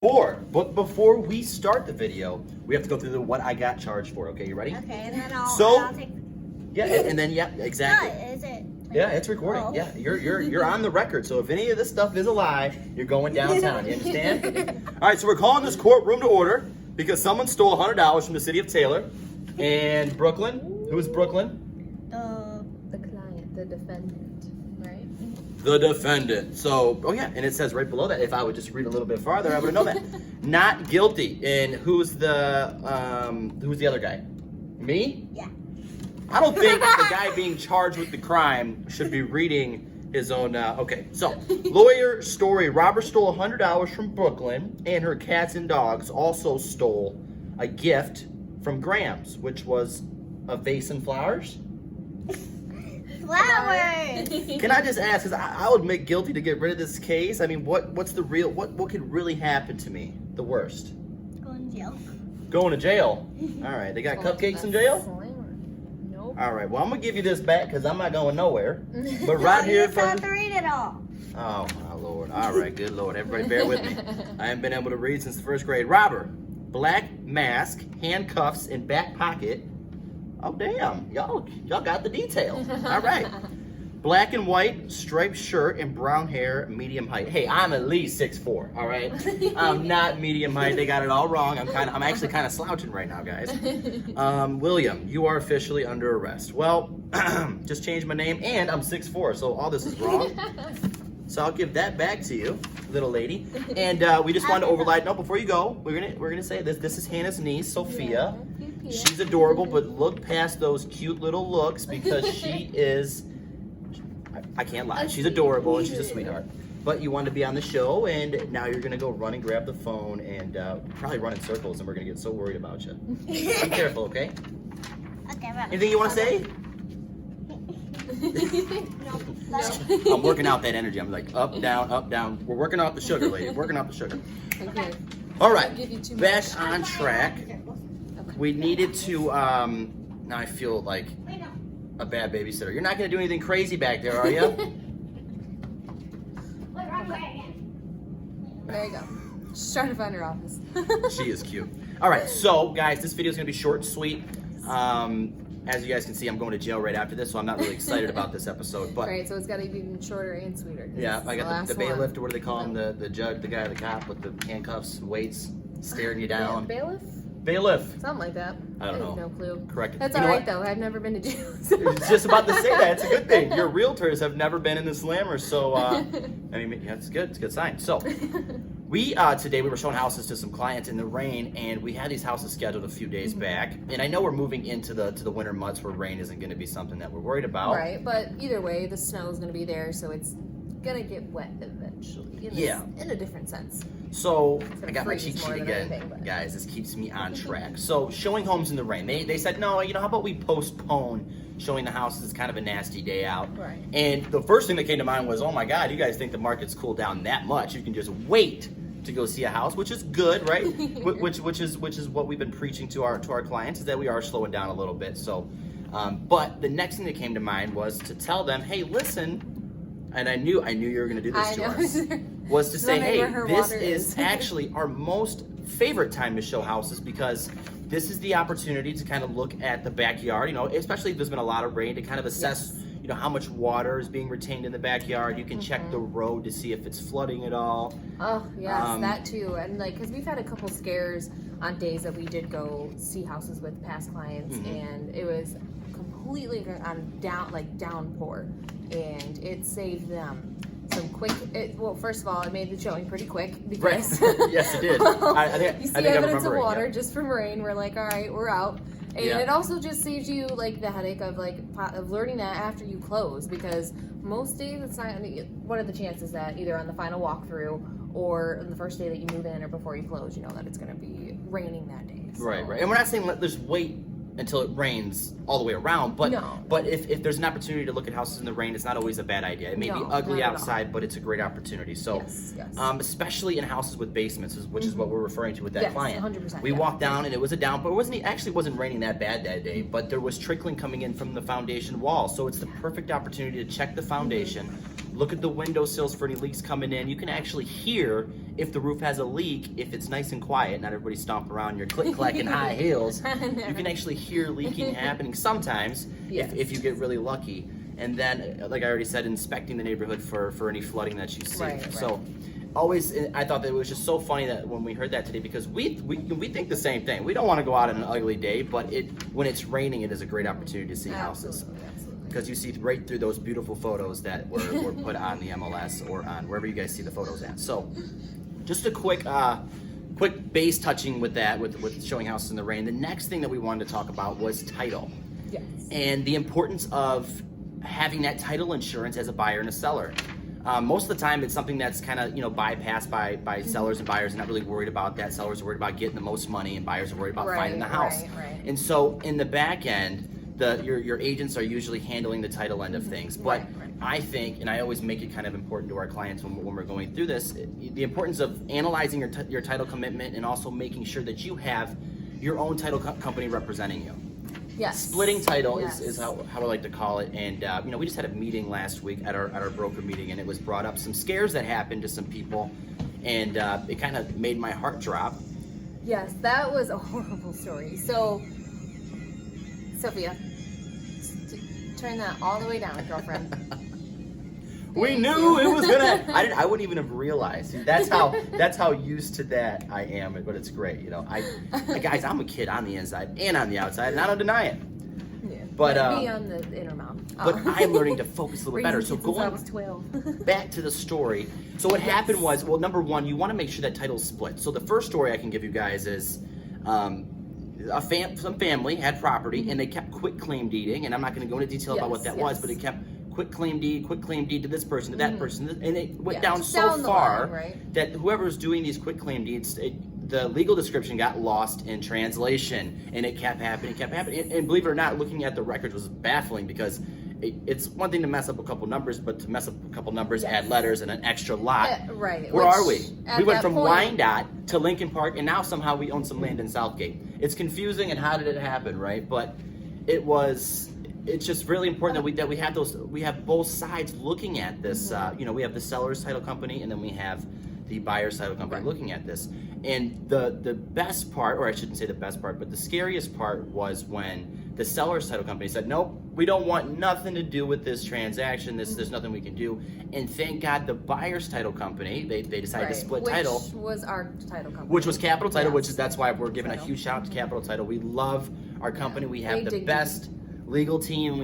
But before we start the video, we have to go through the what I got charged for. Okay, you ready? Okay, and then I'll take. Yeah, and then exactly. What is it? Yeah, it's recording. Oh. Yeah, you're on the record. So if any of this stuff is a lie, you're going downtown. You understand? All right, so we're calling this courtroom to order because someone stole $100 from the city of Taylor and Brooklyn. Who is Brooklyn? The client, the defendant, right? The defendant. So, oh yeah, and it says right below that. If I would just read a little bit farther, I would have known that. Not guilty. And who's the other guy? Me? Yeah. I don't think the guy being charged with the crime should be reading his own. Okay, so lawyer story: robber stole $100 from Brooklyn, and her cats and dogs also stole a gift from Graham's, which was a vase and flowers. Flowers. Can I just ask? Because I would make guilty to get rid of this case. I mean, what's the real? What could really happen to me? The worst. Going to jail. Going to jail. All right, they got cupcakes in jail. Nope. All right, well, I'm going to give you this back because I'm not going nowhere. But right here You have to read it all. Oh, my Lord. All right, good Lord. Everybody bear with me. I haven't been able to read since the first grade. Robber, black mask, handcuffs, and back pocket. Oh, damn. Y'all got the detail. All right. Black and white, striped shirt, and brown hair, medium height. Hey, I'm at least 6'4", all right? I'm not medium height. They got it all wrong. I'm actually kind of slouching right now, guys. William, you are officially under arrest. Well, just changed my name, and I'm 6'4", so all this is wrong. So I'll give that back to you, little lady. And we just wanted to override. No, before you go, we're gonna say this. This is Hannah's niece, Sophia. Yeah. She's adorable, but look past those cute little looks because she is. I can't lie. She's adorable and she's a sweetheart. But you wanted to be on the show, and now you're gonna go run and grab the phone and probably run in circles, and we're gonna get so worried about you. Be careful, okay? Okay. Anything you want to say? No. I'm working out that energy. I'm like up, down, up, down. We're working out the sugar, lady. Working out the sugar. Okay. All right. Give you too Back much. on track. We needed to. Now I feel like a bad babysitter. You're not gonna do anything crazy back there, are you? There you go. Just trying to find her office. She is cute. All right, so guys, this video is gonna be short and sweet. As you guys can see, I'm going to jail right after this, so I'm not really excited about this episode. But Right, so it's got to be even shorter and sweeter. 'Cause yeah, I got the bailiff, or what do they call him? The judge, the guy, the cop with the handcuffs, weights, staring you down. Bailiff? Bailiff. Something like that. I don't know. have no clue. Correct. That's You all know right, what? though. I've never been to jail. I was just about to say that. It's a good thing. Your realtors have never been in the slammer, so I mean, yeah, it's good. It's a good sign. So today we were showing houses to some clients in the rain, and we had these houses scheduled a few days back. And I know we're moving into the winter months where rain isn't going to be something that we're worried about. Right, but either way, the snow is going to be there, so it's going to get wet eventually. In a different sense. So gonna I got my freeze cheat more sheet than again, anything, but- guys. This keeps me on track. So showing homes in the rain. They said, no, how about we postpone showing the houses? It's kind of a nasty day out. Right. And the first thing that came to mind was, oh my God, you guys think the market's cooled down that much? You can just wait to go see a house, which is good, right? which is what we've been preaching to our clients, is that we are slowing down a little bit. So, but the next thing that came to mind was to tell them, hey, listen. And I knew you were going to do this to us. Was to say, hey, this is actually our most favorite time to show houses because this is the opportunity to kind of look at the backyard, especially if there's been a lot of rain, to kind of assess, how much water is being retained in the backyard. You can check the road to see if it's flooding at all. Oh, yes, that too. And because we've had a couple scares on days that we did go see houses with past clients, and it was completely on downpour, and it saved them some quick. Well, first of all, it made the showing pretty quick because Yes, it did. I you see think I evidence of remember water it, yeah. just from rain. We're like, all right, we're out. And it also just saves you the headache of learning that after you close, because most days it's not. What are the chances that either on the final walkthrough or on the first day that you move in or before you close, that it's going to be raining that day. So. Right. And we're not saying let's wait until it rains all the way around, but if there's an opportunity to look at houses in the rain, it's not always a bad idea. It may be ugly outside, but it's a great opportunity. So, yes. Especially in houses with basements, which is what we're referring to with that client. 100%. We walked down and it was a downpour. It wasn't raining that bad that day, but there was trickling coming in from the foundation wall. So it's the perfect opportunity to check the foundation, look at the windowsills for any leaks coming in. You can actually hear if the roof has a leak, if it's nice and quiet, not everybody stomping around in your click-clacking high heels. You can actually hear leaking happening sometimes if you get really lucky. And then, like I already said, inspecting the neighborhood for any flooding that you see. Right. So always, I thought that it was just so funny that when we heard that today, because we think the same thing. We don't want to go out on an ugly day, but when it's raining, it is a great opportunity to see houses. Because you see right through those beautiful photos that were put on the MLS or on wherever you guys see the photos at. So just a quick base touching with that, with showing houses in the rain. The next thing that we wanted to talk about was title. Yes. And the importance of having that title insurance as a buyer and a seller. Most of the time, it's something that's kind of bypassed by sellers and buyers, and not really worried about that. Sellers are worried about getting the most money, and buyers are worried about finding the house. Right. And so, in the back end, your agents are usually handling the title end of things. But I think, and I always make it kind of important to our clients when we're going through this, the importance of analyzing your title commitment and also making sure that you have your own title company representing you. Yes. Splitting title is how I like to call it. And we just had a meeting last week at our broker meeting, and it was brought up some scares that happened to some people, and it kind of made my heart drop. Yes, that was a horrible story. So, Sophia, turn that all the way down, girlfriend. We knew it was gonna. I wouldn't even have realized. That's how used to that I am. But it's great, guys, I'm a kid on the inside and on the outside, and I don't deny it. Yeah. But me on the inner mouth. But I'm learning to focus a little better. So since I was 12. back to the story. So what happened was, well, number one, you want to make sure that title's split. So the first story I can give you guys is. Some family had property and they kept quit claim deeding, and I'm not going to go into detail about what that was, but they kept quit claim deed to this person, to that person, and it went down so far that whoever's doing these quit claim deeds, the legal description got lost in translation, and it kept happening. And believe it or not, looking at the records was baffling, because it's one thing to mess up a couple numbers, but to mess up a couple numbers, add letters and an extra lot. Where are we? We went from Wyandotte to Lincoln Park, and now somehow we own some land in Southgate. It's confusing, and how did it happen, right? But it's just really important that we have both sides looking at this. We have the seller's title company, and then we have the buyer's title company looking at this. And the best part, or I shouldn't say the best part, but the scariest part was when the seller's title company said, nope, we don't want nothing to do with this transaction. There's nothing we can do. And thank God the buyer's title company, they decided to split title. Which was our title company. Which was Capital Title, that's why we're giving a huge shout out to Capital Title. We love our company. We have the best legal team.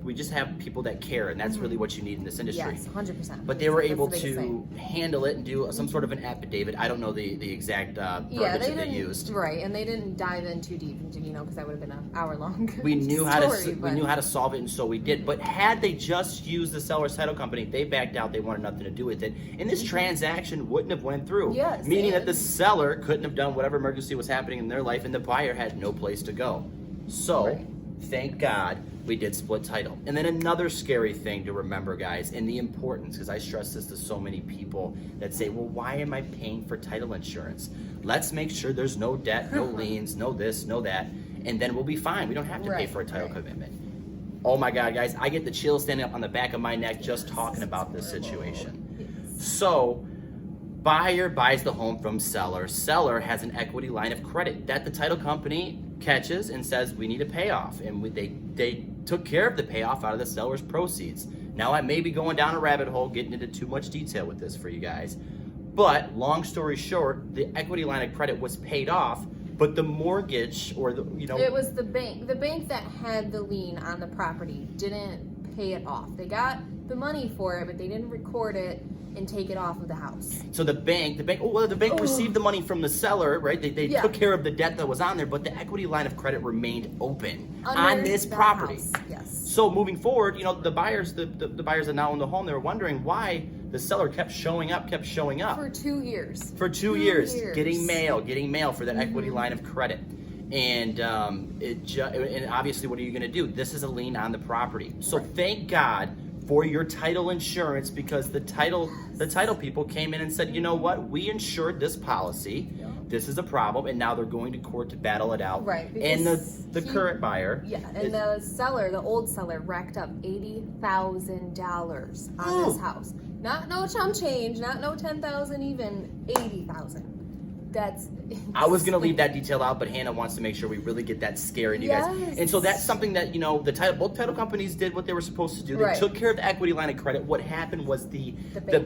We just have people that care, and that's really what you need in this industry. Yes, 100%. But they were able to handle it and do some sort of an affidavit. I don't know the exact verbiage that they used. Right, and they didn't dive in too deep into, because that would have been an hour long. We knew how to solve it, and so we did. But had they just used the seller's title company, they backed out. They wanted nothing to do with it, and this transaction wouldn't have went through. Yes, meaning that the seller couldn't have done whatever emergency was happening in their life, and the buyer had no place to go. So. Thank God we did split title. And then another scary thing to remember, guys, and the importance, because I stress this to so many people that say, well, why am I paying for title insurance? Let's make sure there's no debt, no liens, no this, no that, and then we'll be fine. We don't have to pay for a title commitment. Oh my God, guys, I get the chills standing up on the back of my neck just talking about this situation. So, buyer buys the home from seller. Seller has an equity line of credit that the title company catches and says we need a payoff, and they took care of the payoff out of the seller's proceeds. Now I may be going down a rabbit hole getting into too much detail with this for you guys, but long story short, the equity line of credit was paid off, but the mortgage or it was the bank that had the lien on the property didn't pay it off. They got the money for it, but they didn't record it and take it off of the house. So the bank received the money from the seller, right? They took care of the debt that was on there, but the equity line of credit remained open on this property. House. Yes. So moving forward, the buyers that now own the home, they were wondering why the seller kept showing up. For 2 years. For 2 years, getting mail for that equity line of credit. And and obviously, what are you going to do? This is a lien on the property. So thank God for your title insurance, because the title people came in and said, you know what, we insured this policy. This is a problem, and now they're going to court to battle it out. Right. And the current buyer. Yeah, and the old seller racked up $80,000 on this house. Not no chump change, not no 10,000, even 80,000. That's. I was gonna leave that detail out, but Hannah wants to make sure we really get that scare into you guys. And so that's something that both title companies did what they were supposed to do. They took care of the equity line of credit. What happened was the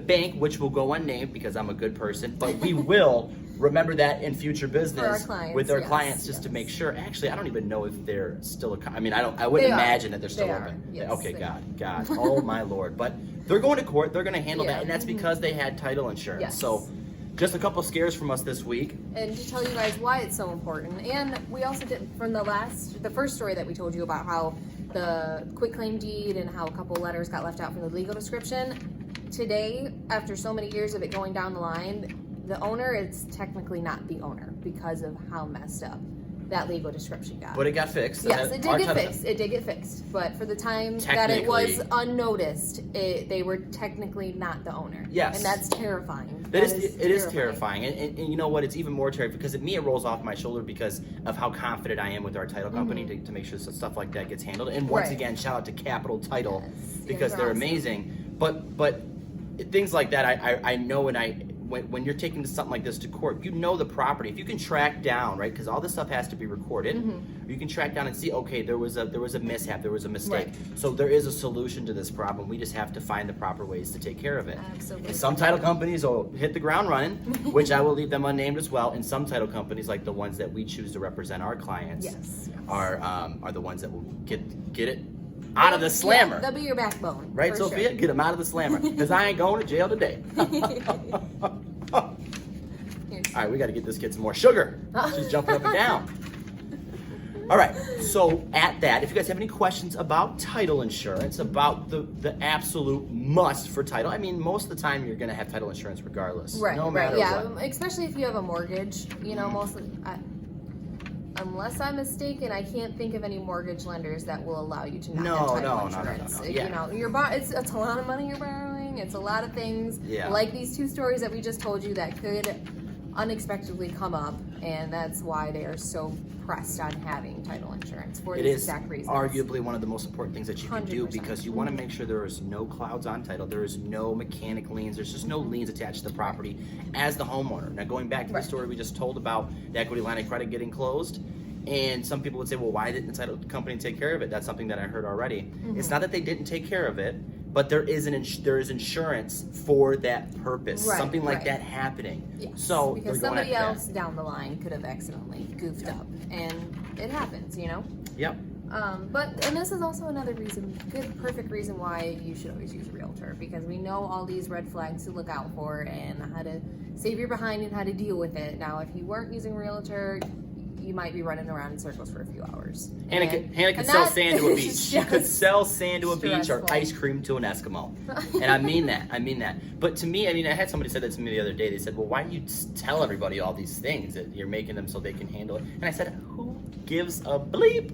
bank, which will go unnamed because I'm a good person, but we will remember that in future business with our clients just to make sure. Actually, I don't even know if they're still I wouldn't imagine that they're still open. Yes, okay, God. Oh my Lord. But they're going to court. They're going to handle that, and that's because they had title insurance. Yes. So just a couple scares from us this week. And to tell you guys why it's so important. And we also did from the first story that we told you about how the quitclaim deed and how a couple letters got left out from the legal description. Today, after so many years of it going down the line, the owner is technically not the owner because of how messed up that legal description got. But it got fixed. Yes, it did get fixed. It did get fixed. But for the time that it was unnoticed, they were technically not the owner. Yes. And that's terrifying. It is terrifying. And you know what? It's even more terrifying because it rolls off my shoulder because of how confident I am with our title company to make sure stuff like that gets handled. And once again, shout out to Capital Title because they're awesome. Amazing. But things like that, I know, and when you're taking something like this to court, you know the property. If you can track down, right, because all this stuff has to be recorded, you can track down and see, okay, there was a mishap, there was a mistake. So there is a solution to this problem. We just have to find the proper ways to take care of it. Absolutely. And some title companies will hit the ground running, which I will leave them unnamed as well. And some title companies, like the ones that we choose to represent our clients, are the ones that will get it out of the slammer. They'll be your backbone. Right, Sophia? Sure. Get them out of the slammer. Because I ain't going to jail today. All right, we got to get this kid some more sugar. She's jumping up and down. All right, so at that, if you guys have any questions about title insurance, about the absolute must for title, I mean, most of the time you're going to have title insurance regardless. No matter what. Especially if you have a mortgage, unless I'm mistaken, I can't think of any mortgage lenders that will allow you to not have title insurance. No. It's a lot of money you're borrowing. It's a lot of things like these two stories that we just told you that could unexpectedly come up, and that's why they are so pressed on having title insurance for these exact reasons. It is arguably one of the most important things that you can do 100%. because you want to make sure there is no clouds on title, there is no mechanic liens, there's just no liens attached to the property as the homeowner. Now going back to the story we just told about the equity line of credit getting closed, and some people would say, well, why didn't the title company take care of it? That's something that I heard already. It's not that they didn't take care of it, but there is insurance for that purpose. Something like that happening. Yes. So because somebody else down the line could have accidentally goofed up, and it happens, Yep. And this is also another perfect reason why you should always use a realtor, because we know all these red flags to look out for and how to save your behind and how to deal with it. Now, if you weren't using a realtor, you might be running around in circles for a few hours. Hannah could sell sand to a beach. She could sell sand to a beach or ice cream to an Eskimo. And I mean that. But to me, I had somebody said that to me the other day. They said, well, why do you tell everybody all these things that you're making them so they can handle it? And I said, who gives a bleep?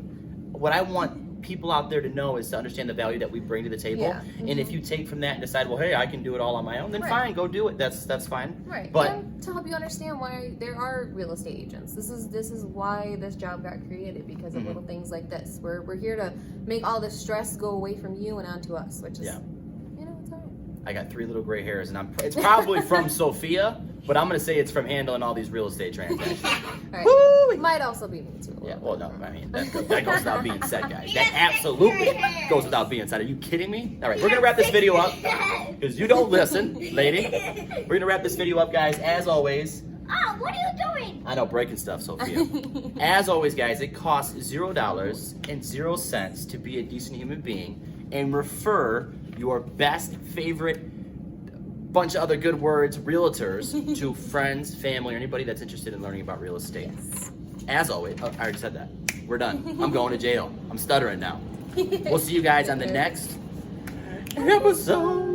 What I want people out there to know is to understand the value that we bring to the table. And if you take from that and decide, well, hey, I can do it all on my own, then fine, go do it. That's fine. Right. But and to help you understand why there are real estate agents. This is why this job got created, because of little things like this. We're here to make all the stress go away from you and onto us, which is it's all right. I got 3 little gray hairs, and it's probably from Sophia, but I'm gonna say it's from handling all these real estate transactions. Right. Woo! It might also be me too. Yeah, well, no, I mean, that goes without being said, guys. That absolutely goes without being said. Are you kidding me? All right, we're going to wrap this video up because you don't listen, lady. We're going to wrap this video up, guys, as always. Oh, what are you doing? I know, breaking stuff, Sophia. As always, guys, it costs $0 to be a decent human being and refer your best favorite bunch of other good words, realtors, to friends, family, or anybody that's interested in learning about real estate. Yes. As always, I already said that. We're done. I'm going to jail. I'm stuttering now. We'll see you guys on the next episode.